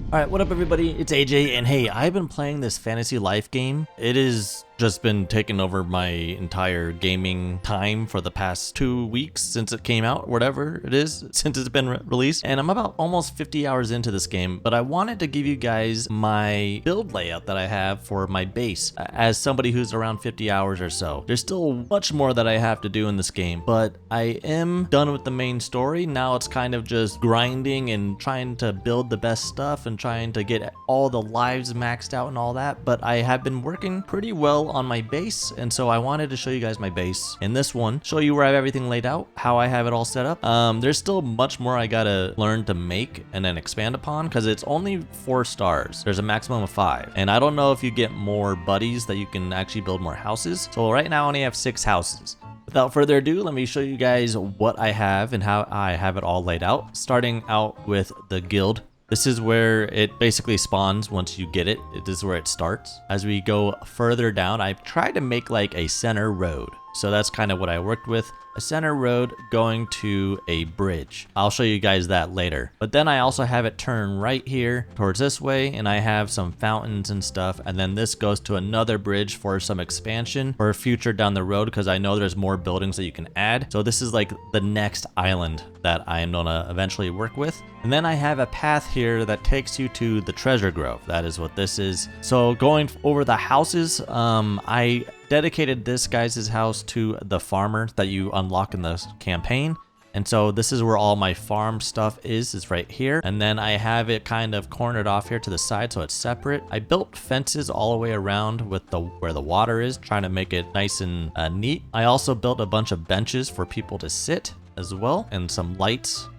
Alright, what up everybody? It's AJ, and hey, I've been playing this Fantasy Life game. It has just been taking over my entire gaming time for the past 2 weeks since it came out, whatever it is, since it's been released. And I'm about almost 50 hours into this game, but I wanted to give you guys my build layout that I have for my base as somebody who's around 50 hours or so. There's still much more that I have to do in this game, but I am done with the main story. Now it's kind of just grinding and trying to build the best stuff and trying to get all the lives maxed out and all that, but I have been working pretty well on my base, and so I wanted to show you guys my base in this one, show you where I have everything laid out, how I have it all set up. There's still much more I gotta learn to make and then expand upon, because it's only 4 stars. There's a maximum of 5, and I don't know if you get more buddies that you can actually build more houses. So right now I only have 6 houses. Without further ado, let me show you guys what I have and how I have it all laid out, starting out with the guild. This is where it basically spawns once you get it. This is where it starts. As we go further down, I've tried to make like a center road. So that's kind of what I worked with. A center road going to a bridge. I'll show you guys that later. But then I also have it turn right here towards this way, and I have some fountains and stuff. And then this goes to another bridge for some expansion for a future down the road, because I know there's more buildings that you can add. So this is like the next island that I am gonna eventually work with. And then I have a path here that takes you to the treasure grove. That is what this is. So going over the houses, I dedicated this guy's house to the farmer that you unlock in the campaign. And so this is where all my farm stuff is right here. And then I have it kind of cornered off here to the side so it's separate. I built fences all the way around with where the water is, trying to make it nice and neat. I also built a bunch of benches for people to sit as well, and some lights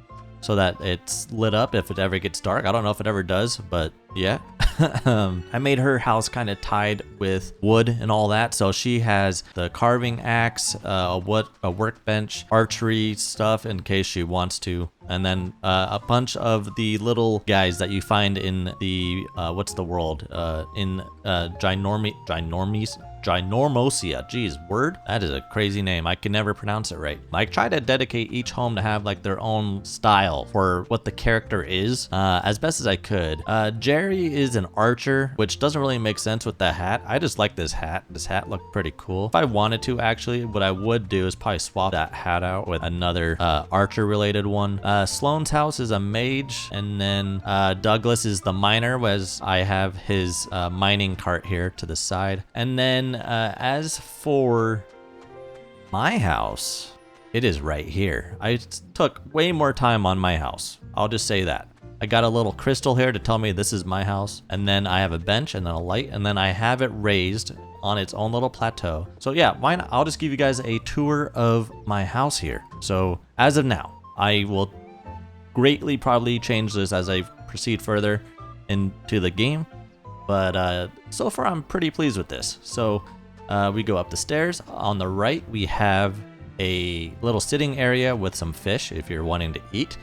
so that it's lit up if it ever gets dark. I don't know if it ever does, but yeah. I made her house kind of tied with wood and all that. So she has the carving axe, a workbench, archery stuff in case she wants to. And then a bunch of the little guys that you find in the, what's the world? In Ginormosia. Geez, word? That is a crazy name. I can never pronounce it right. I try to dedicate each home to have like their own style for what the character is, as best as I could. Jerry is an archer, which doesn't really make sense with the hat. I just like this hat. This hat looked pretty cool. If I wanted to, actually, what I would do is probably swap that hat out with another archer related one. Sloane's house is a mage, and then Douglas is the miner, as I have his mining cart here to the side. And then as for my house, it is right here. I took way more time on my house. I'll just say that. I got a little crystal here to tell me this is my house. And then I have a bench and then a light, and then I have it raised on its own little plateau. So yeah, why not? I'll just give you guys a tour of my house here. So as of now, I will greatly probably change this as I proceed further into the game. But so far I'm pretty pleased with this. So we go up the stairs. On the right, we have a little sitting area with some fish if you're wanting to eat.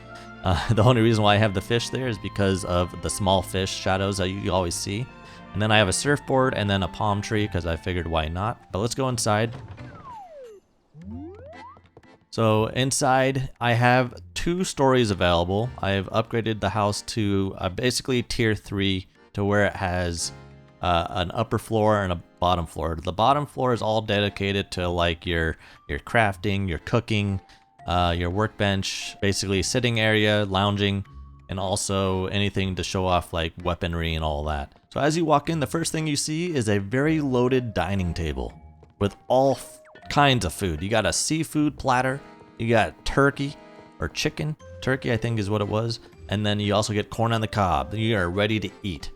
The only reason why I have the fish there is because of the small fish shadows that you always see. And then I have a surfboard and then a palm tree because I figured why not. But let's go inside. So inside I have 2 stories available. I have upgraded the house to basically tier 3 to where it has an upper floor and a bottom floor. The bottom floor is all dedicated to like your crafting, your cooking, your workbench, basically sitting area, lounging, and also anything to show off like weaponry and all that. So as you walk in, the first thing you see is a very loaded dining table with all kinds of food. You got a seafood platter, you got turkey or chicken. Turkey, I think is what it was. And then you also get corn on the cob. You are ready to eat.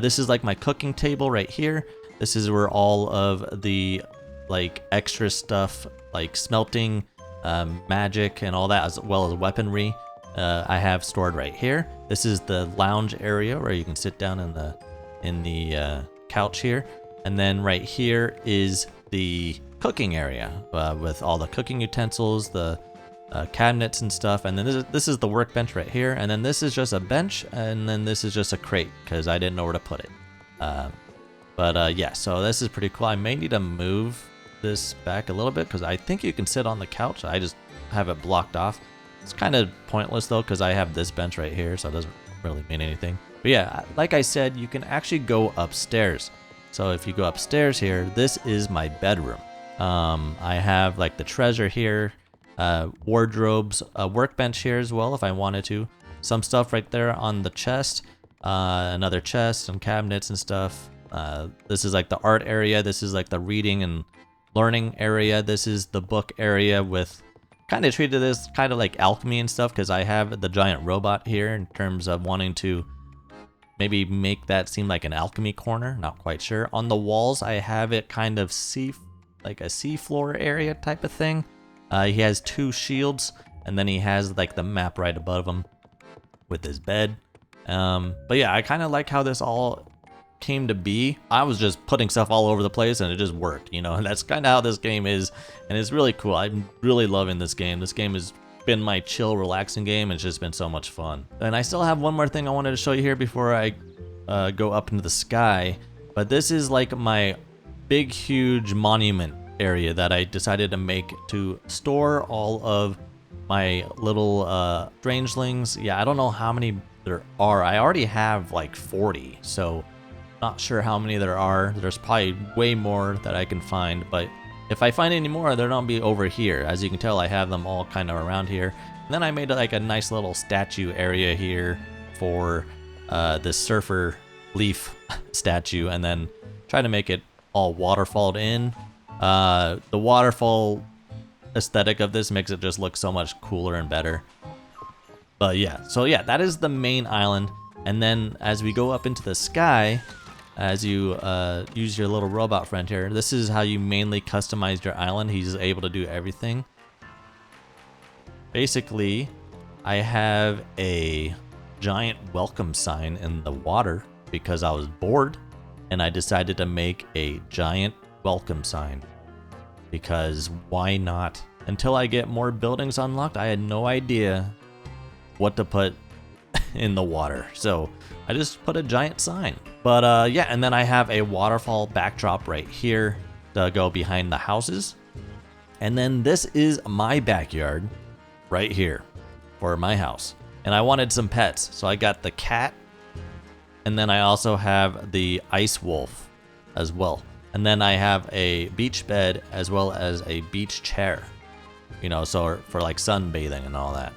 This is like my cooking table right here. This is where all of the like extra stuff like smelting, magic and all that, as well as weaponry, I have stored right here. This is the lounge area where you can sit down in the couch here. And then right here is the cooking area with all the cooking utensils, the cabinets and stuff. And then this is the workbench right here. And then this is just a bench. And then this is just a crate because I didn't know where to put it. Yeah, so this is pretty cool. I may need to move this back a little bit because I think you can sit on the couch. I just have it blocked off. It's kind of pointless though because I have this bench right here, so it doesn't really mean anything. But yeah, like I said, you can actually go upstairs. So if you go upstairs here, this is my bedroom. I have like the treasure here, wardrobes, a workbench here as well if I wanted to. Some stuff right there on the chest, another chest and cabinets and stuff. This is like the art area. This is like the reading and learning area. This is the book area with kind of treated this kind of like alchemy and stuff because I have the giant robot here in terms of wanting to maybe make that seem like an alchemy corner. Not quite sure. On the walls, I have it kind of like a seafloor area type of thing. He has 2 shields, and then he has like the map right above him with his bed. But yeah, I kind of like how this all came to be. I was just putting stuff all over the place and it just worked, you know, and that's kind of how this game is, and it's really cool. I'm really loving this game. This game has been my chill, relaxing game. It's just been so much fun. And I still have one more thing I wanted to show you here before I go up into the sky, but this is like my big, huge monument area that I decided to make to store all of my little strangelings. Yeah, I don't know how many there are. I already have like 40, so not sure how many there are. There's probably way more that I can find, but if I find any more, they're gonna be over here. As you can tell, I have them all kind of around here. And then I made like a nice little statue area here for this surfer leaf statue, and then try to make it all waterfalled in. The waterfall aesthetic of this makes it just look so much cooler and better. But yeah, so yeah, that is the main island. And then as we go up into the sky, as you use your little robot friend here, this is how you mainly customize your island. He's able to do everything. Basically, I have a giant welcome sign in the water because I was bored, and I decided to make a giant welcome sign because why not? Until I get more buildings unlocked, I had no idea what to put in the water, so I just put a giant sign. But yeah, and then I have a waterfall backdrop right here to go behind the houses. And then this is my backyard right here for my house. And I wanted some pets, so I got the cat, and then I also have the ice wolf as well. And then I have a beach bed as well as a beach chair, you know, so for like sunbathing and all that.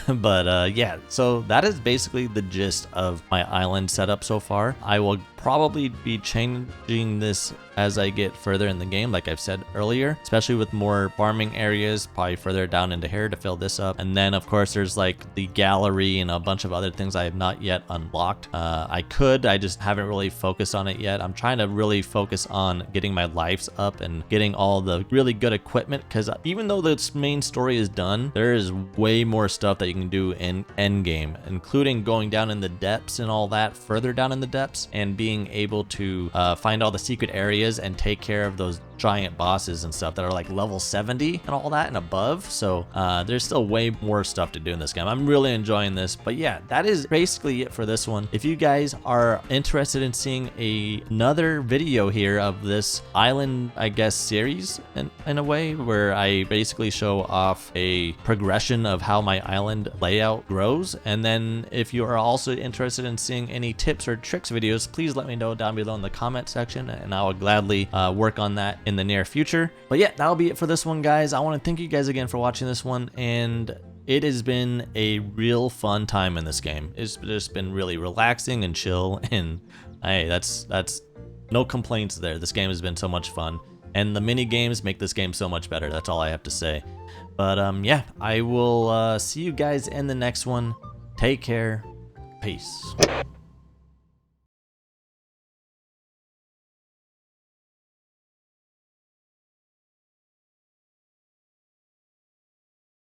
But yeah, so that is basically the gist of my island setup so far. I will probably be changing this as I get further in the game, like I've said earlier, especially with more farming areas, probably further down into here to fill this up. And then of course there's like the gallery and a bunch of other things I have not yet unlocked. I just haven't really focused on it yet. I'm trying to really focus on getting my lives up and getting all the really good equipment, because even though the main story is done, there is way more stuff that you can do in endgame, including going down in the depths and all that, further down in the depths, and being able to find all the secret areas and take care of those giant bosses and stuff that are like level 70 and all that and above. So there's still way more stuff to do in this game. I'm really enjoying this. But yeah, that is basically it for this one. If you guys are interested in seeing another video here of this island, I guess, series in a way, where I basically show off a progression of how my island layout grows, and then if you are also interested in seeing any tips or tricks videos, please let me know down below in the comment section, and I will gladly work on that in the near future. But yeah, that'll be it for this one, guys. I want to thank you guys again for watching this one, and it has been a real fun time in this game. It's just been really relaxing and chill, and hey, that's no complaints there. This game has been so much fun, and the mini games make this game so much better. That's all I have to say. But yeah, I will see you guys in the next one. Take care. Peace.